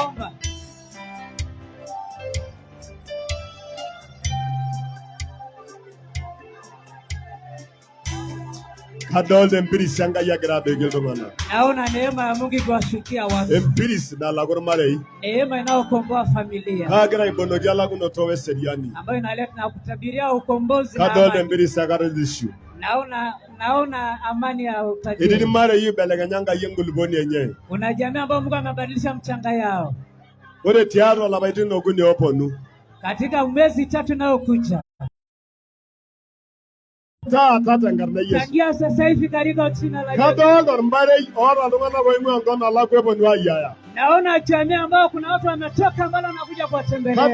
Omba. Kadol empiris yanga yagra begel mana. Naona neema ya Mungu ikiwashukia watu. Empiris na lagor marei. Neema inayokomboa familia. Hagra ibonogi alagu no towe seriani. Ambayo inaleta na kutabiria ukombozi na amani. Kadol empiris yagra dishu. Naona amani ya utajiri. Idini marei beleganyanga yenguluboni yenye. Kuna jamii ambao Mungu amebadilisha mchanga yao. Ore tiaro la baiti no guni oponu. Katika miezi 3 nayokuja. Tangia sasa hivi katika jina la Yesu. Naona jamii ambao kuna watu wametoka mbali wanakuja kuwatembelea.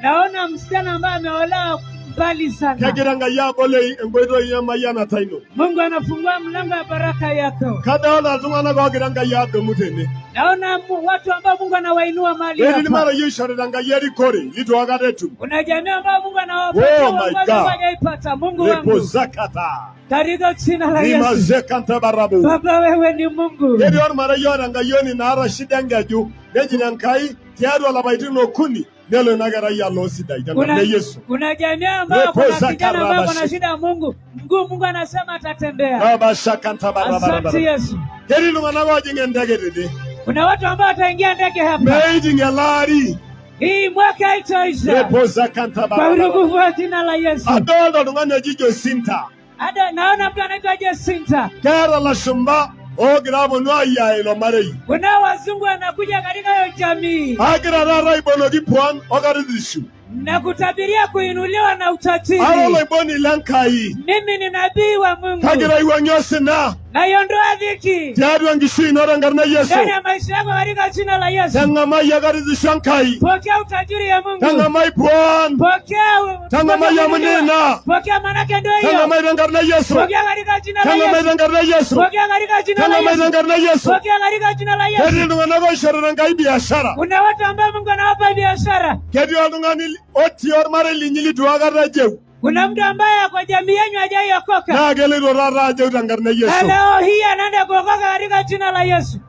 Naona msichana ambaye ameolewa mbali sana. Mungu anafungua mlango wa baraka yako. Naona watu ambao Mungu anawainua mali hapa. Kuna jamii ambao Mungu anawapatia wanaoipata. Mungu wangu. Katika jina la Yesu. Baba wewe ni Mungu. Nelo nagara ya losida itakwenda Yesu. Kuna jamii ambao kuna kijana ambao kuna shida ya Mungu. Mungu anasema atatembea. Baba shakanta barabara. Asante Yesu. Keri lumana wajinge ndege dede. Kuna watu ambao wataingia ndege hapa. Meijinge lari. Hii mwaka itaisha. Repoza kanta barabara. Kwa nguvu ya jina la Yesu. Adodo lungane jijo sinta. Naona mtu anaitwa Jacinta. Kera la shumba. Grabo nwaya ilo marei. Kuna wazungu wanakuja katika hiyo jamii. Agira rara ibonogi puan ogaridishu. Na kutabiria kuinuliwa na utajiri. Arolo iboni lankai. Mimi ni nabii wa Mungu. Kagira iwanyose na. Na yondoa dhiki. Tiadu angishi inorangarna Yesu. Ndani ya maisha yako katika jina la Yesu. Tangamai yagaridishankai. Pokea utajiri ya Mungu. Tangamai puan. Pokea. Tangamai ya munena. Pokea manake ndio hiyo. Tangamai rangarna Yesu. Pokea katika jina la Yesu. Tangamai rangarna Yesu. Pokea katika jina la Yesu. Tangamai rangarna Yesu. Pokea katika jina la Yesu. Kedi ndungana sharangai biashara. Kuna watu ambao Mungu anawapa biashara. Kedi ndungani otior mare linyili tuagara jeu. Kuna mtu ambaye kwa jamii yenu hajaiokoka. Na gele rora jeu rangarna Yesu. Leo hii anaenda kuokoka katika jina la Yesu.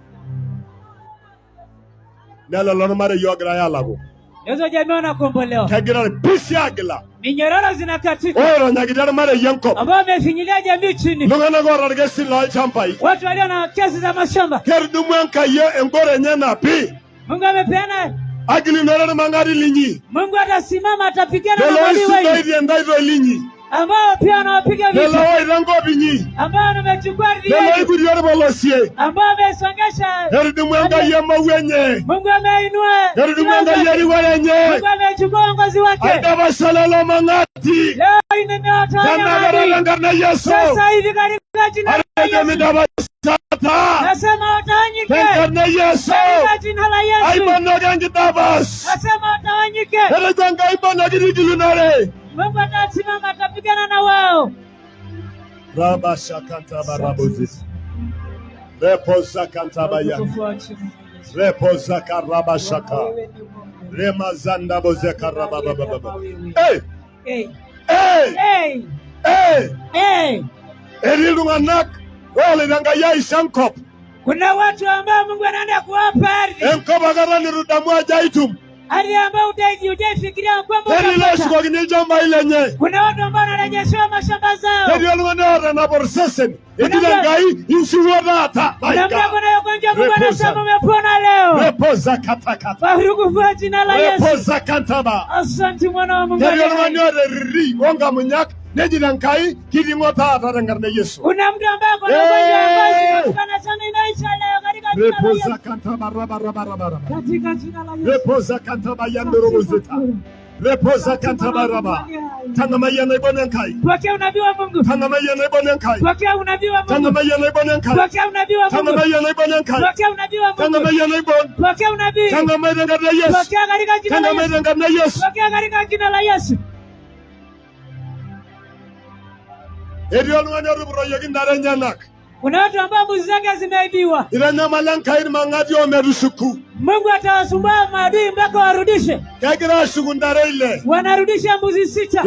Nalo lono mare yogra ya lago. Yesu jamii wanakombolewa. Kagira pisi agla. Minyororo zinakatika. Oro nyagidara mare yanko. Ambao wamefinyilia jamii chini. Lungana gora regesi la champai. Watu walio na kesi za mashamba. Kerdu mwanka ye engore nyana pi. Mungu amepeana. Agili noro mangari linyi. Mungu atasimama atapigana na wali wao. Ndio ndio linyi. Ambao pia wanawapiga vita. Ndio wao rango binyi. Ambao wamechukua ardhi. Ndio ikuri yoro bolosie. Ambao wamesongesha. Kerdu mwanga ye mawenye. Mungu ameinua. Kerdu mwanga ye riwenye. Mungu amechukua uongozi wake. Adaba salalo mangati. Leo imemeota na Yesu. Sasa hivi katika jina la Yesu. Nasema watawanyike. Na Yesu. Katika jina la Yesu. Aibonogangi dabas. Nasema watawanyike. Erejanga aibonogi gilunare. Mungu atasimama atapigana na wao. Raba shakanta barabuzi. Repoza kanta baya. Repoza karaba shaka. Remazanda boze karaba baba. Hey. Hey. Hey. Hey. Hey. Hey. Erilunganak. Wale nangaya ishankop. Kuna watu ambao Mungu anaenda kuwapa ardhi. Enkoba garani rudamu ajaitum. hali ambayo hujaifikiria kwamba kuna watu ambao wanarejeshewa mashamba zao. Kuna mtu anayogonja Mungu anasema umepona leo. Kwa jina la Yesu. Asante mwana wa Mungu. Kuna mtu ambaye kuna ugonjwa wa ngozi anasema inaisha leo katika jina la Yesu. Katika jina la Yesu. Reposa kantaba yandorobozeta. Reposa kantaba raba. Tangamaya na ibonenkai. Pokea unabii wa Mungu. Tangamaya na ibonenkai. Pokea unabii wa Mungu. Tangamaya na ibonenkai. Pokea unabii wa Mungu. Tangamaya na ibonenkai. Pokea unabii wa Mungu. Tangamaya na ibon. Pokea unabii. Tangamaya na Yesu. Pokea katika jina la Yesu. Tangamaya na Yesu. Pokea katika jina la Yesu. Ediyo mwana rubro yagindare nyanak. Kuna watu ambao mbuzi zake zimeibiwa. Iranya malanka irmangadi omerusuku. Mungu atawasumbua maadui mpaka warudishe. Kagira shugundare ile. Wanarudisha mbuzi 6.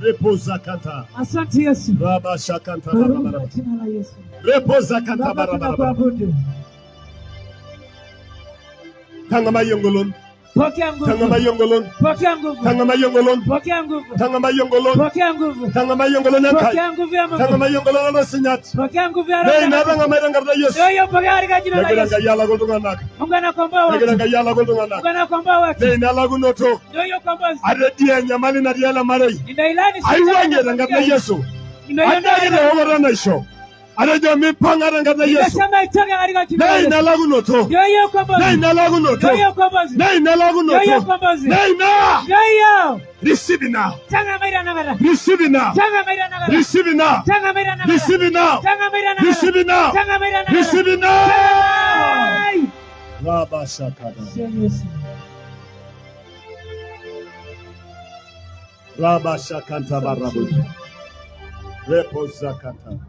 Reposa kanta. Asante Yesu. Baba shakanta barabara. Jina la Yesu. Reposa kanta barabara. Tangama yongolon. Pokea nguvu. Tangama yongolon. Pokea nguvu. Tangama yongolon. Pokea nguvu. Tangama yongolon. Pokea nguvu. Tangama yongolon yankai. Pokea nguvu ya Mungu. Tangama yongolon na sinyat. Pokea nguvu ya Roho. Nei naranga mairanga na Yesu. Yo pokea katika jina la Yesu. Nagiranga yala goldungana. Mungu anakomboa watu. Nagiranga yala goldungana. Mungu anakomboa watu. Nei nalagunoto. Yo kombozi. Aredia nyamali na diala marei. Ndailani sisi. Aiwange ranga na Yesu. Andagire hogora na isho. Arejo mipanga ranga na Yesu. Nasema itoke katika jina la Yesu. Nei nalagunoto. Yo kombozi. Nei nalagunoto. Yo kombozi. Nei nalagunoto. Yo kombozi. Nei na. Yo. Receive now. Tanga maira na mara. Receive now. Tanga maira na mara. Receive now. Tanga maira na mara. Receive now. Tanga maira na mara. Receive now. Tanga maira na mara. Receive now. Baba shakada. Baba shakanta barabu. Repo zakata.